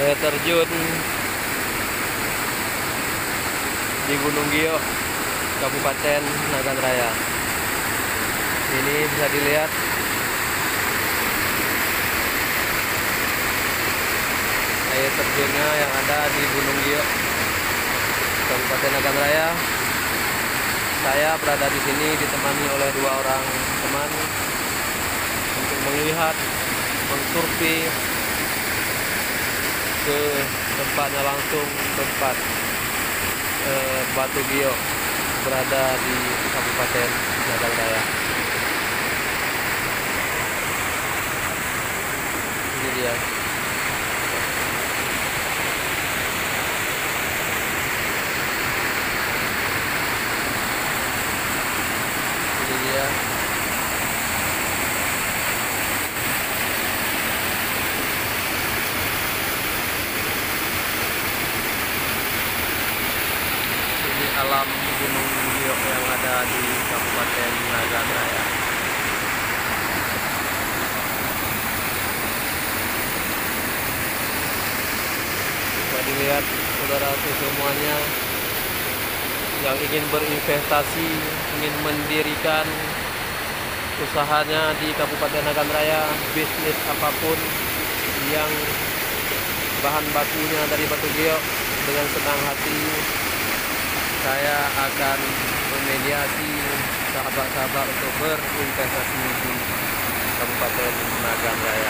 Air terjun di Gunung Gio, Kabupaten Nagan Raya. Ini bisa dilihat air terjunnya yang ada di Gunung Gio, Kabupaten Nagan Raya. Saya berada di sini ditemani oleh 2 orang teman untuk melihat, mensurvei ke tempatnya langsung, tempat Batu Gio berada di Kabupaten Nagan Raya. Ini dia. Ini dia. Ini alam Gunung Gio yang ada di Kabupaten Nagan Raya. Bisa dilihat saudara semuanya yang ingin berinvestasi, ingin mendirikan usahanya di Kabupaten Nagan Raya, bisnis apapun yang bahan bakunya dari Batu Gio, dengan senang hati saya akan memediasi sahabat-sahabat untuk berinvestasi di Kabupaten Nagan Raya.